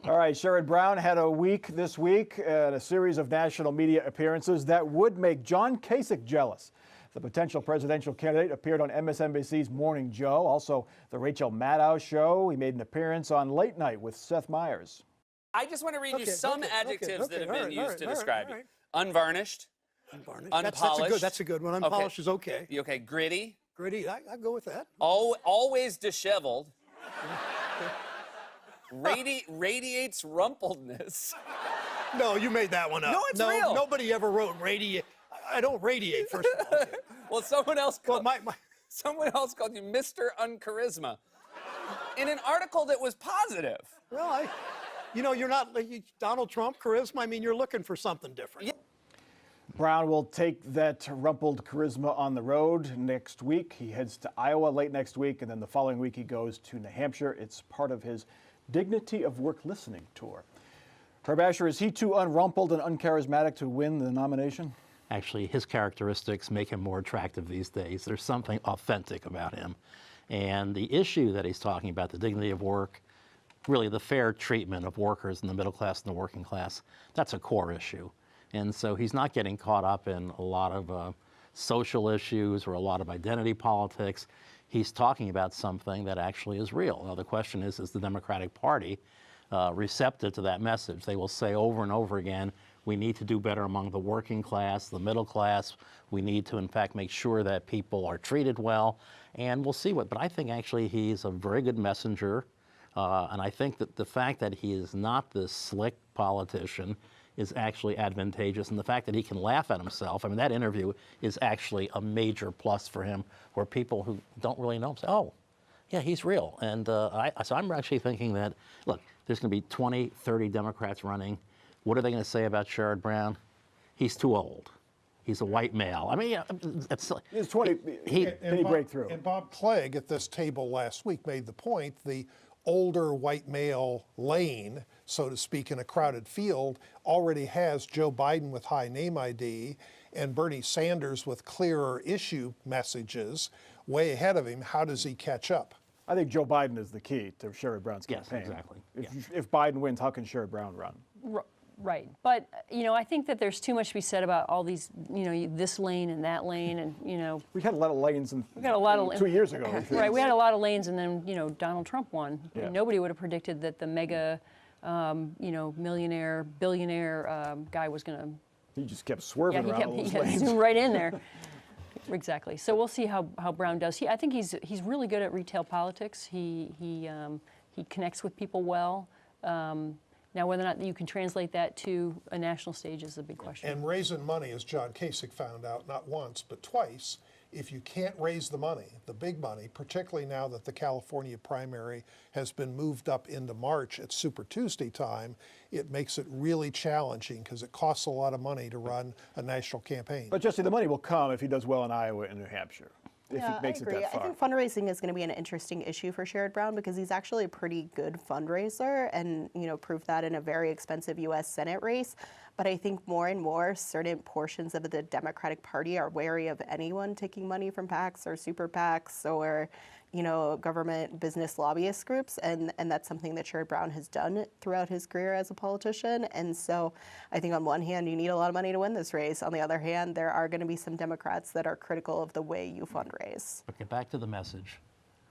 All right, Sherrod Brown had a week this week and a series of national media appearances that would make John Kasich jealous. The potential presidential candidate appeared on MSNBC's Morning Joe, also the Rachel Maddow Show. He made an appearance on Late Night with Seth Meyers. I just want to read you some adjectives that have been used to describe you. Unvarnished. Unpolished. That's a good one. Unpolished is okay. Okay, gritty. Gritty, I go with that. Always disheveled. Radiates rumpledness. No, you made that one up. No, it's real. Nobody ever wrote radiate. I don't radiate, first of all. Well, someone else called you Mr. Uncharisma in an article that was positive. Well, you're not like Donald Trump charisma. I mean, you're looking for something different. Yeah. Brown will take that rumpled charisma on the road next week. He heads to Iowa late next week, and then the following week he goes to New Hampshire. It's part of his Dignity of Work Listening tour. Herb Asher, is he too unrumpled and uncharismatic to win the nomination? Actually, his characteristics make him more attractive these days. There's something authentic about him. And the issue that he's talking about, the dignity of work, really the fair treatment of workers in the middle class and the working class, that's a core issue. And so he's not getting caught up in a lot of social issues or a lot of identity politics. He's talking about something that actually is real. Now, the question is the Democratic Party receptive to that message? They will say over and over again, we need to do better among the working class, the middle class. We need to, in fact, make sure that people are treated well. And we'll see what, but I think actually he's a very good messenger. And I think that the fact that he is not this slick politician is actually advantageous. And the fact that he can laugh at himself, I mean, that interview is actually a major plus for him, where people who don't really know him say, oh, yeah, he's real. And so I'm actually thinking that, look, there's going to be 20, 30 Democrats running. What are they going to say about Sherrod Brown? He's too old. He's a white male. I mean, yeah, He's 20. He break through. And Bob Clegg at this table last week made the point, the older white male lane, so to speak, in a crowded field already has Joe Biden with high name ID and Bernie Sanders with clearer issue messages way ahead of him. How does he catch up? I think Joe Biden is the key to Sherrod Brown's campaign. Yes, exactly. If Biden wins, how can Sherrod Brown run? Right. But, I think that there's too much to be said about all these, this lane and that lane and, We had a lot of lanes we got a lot of 2 years ago. Right. We had a lot of lanes and then, Donald Trump won. Yeah. Nobody would have predicted that the mega, millionaire, billionaire guy was going to. He just kept swerving around all those lanes. Zoomed right in there. Exactly. So we'll see how Brown does. I think he's really good at retail politics. He connects with people well. Now, whether or not you can translate that to a national stage is a big question. And raising money, as John Kasich found out, not once, but twice, if you can't raise the money, the big money, particularly now that the California primary has been moved up into March at Super Tuesday time, it makes it really challenging because it costs a lot of money to run a national campaign. But Jesse, the money will come if he does well in Iowa and New Hampshire. If he makes it that far. I think fundraising is going to be an interesting issue for Sherrod Brown because he's actually a pretty good fundraiser and, proved that in a very expensive U.S. Senate race. But I think more and more certain portions of the Democratic Party are wary of anyone taking money from PACs or super PACs or, government business lobbyist groups. And that's something that Sherrod Brown has done throughout his career as a politician. And so I think on one hand, you need a lot of money to win this race. On the other hand, there are going to be some Democrats that are critical of the way you fundraise. Okay, back to the message.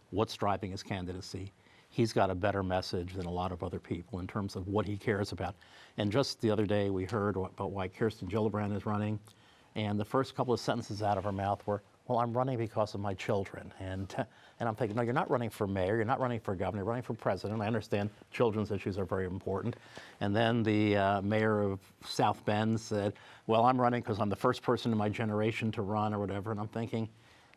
What's driving his candidacy? He's got a better message than a lot of other people in terms of what he cares about. And just the other day, we heard about why Kirsten Gillibrand is running. And the first couple of sentences out of her mouth were, well, I'm running because of my children. And I'm thinking, no, you're not running for mayor, you're not running for governor, you're running for president. I understand children's issues are very important. And then the mayor of South Bend said, well, I'm running because I'm the first person in my generation to run or whatever. And I'm thinking,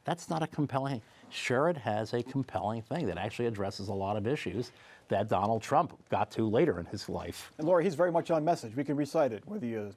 that's not a compelling. Sherrod has a compelling thing that actually addresses a lot of issues that Donald Trump got to later in his life. And Laura, he's very much on message. We can recite it, whether you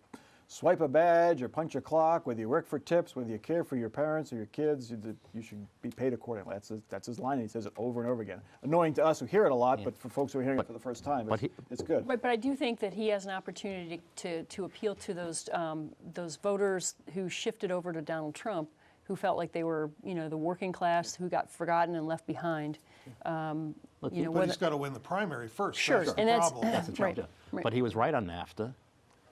swipe a badge or punch a clock, whether you work for tips, whether you care for your parents or your kids, you should be paid accordingly. That's his line, and he says it over and over again. Annoying to us who hear it a lot, but for folks who are hearing it for the first time, it's good. Right, but I do think that he has an opportunity to appeal to those voters who shifted over to Donald Trump, who felt like they were, the working class who got forgotten and left behind. But he's got to win the primary first. Sure, That's the and that's- problem. That's the challenge. Right, right. But he was right on NAFTA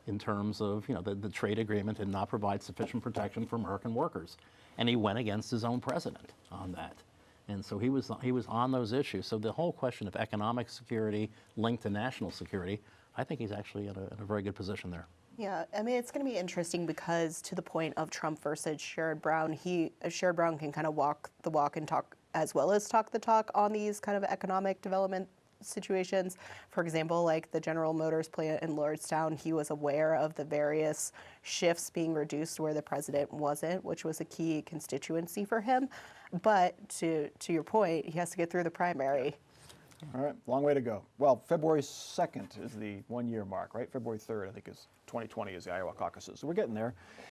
in terms of, the trade agreement did not provide sufficient protection for American workers. And he went against his own president on that. And so he was on those issues. So the whole question of economic security linked to national security, I think he's actually in a very good position there. Yeah, I mean, it's going to be interesting because to the point of Trump versus Sherrod Brown, Sherrod Brown can kind of walk the walk and talk as well as talk the talk on these kind of economic development situations. For example, like the General Motors plant in Lordstown, he was aware of the various shifts being reduced where the president wasn't, which was a key constituency for him. But to your point, he has to get through the primary. All right, long way to go. Well, February 2nd is the 1 year mark, right? February 3rd, I think, is 2020 is the Iowa caucuses. So we're getting there.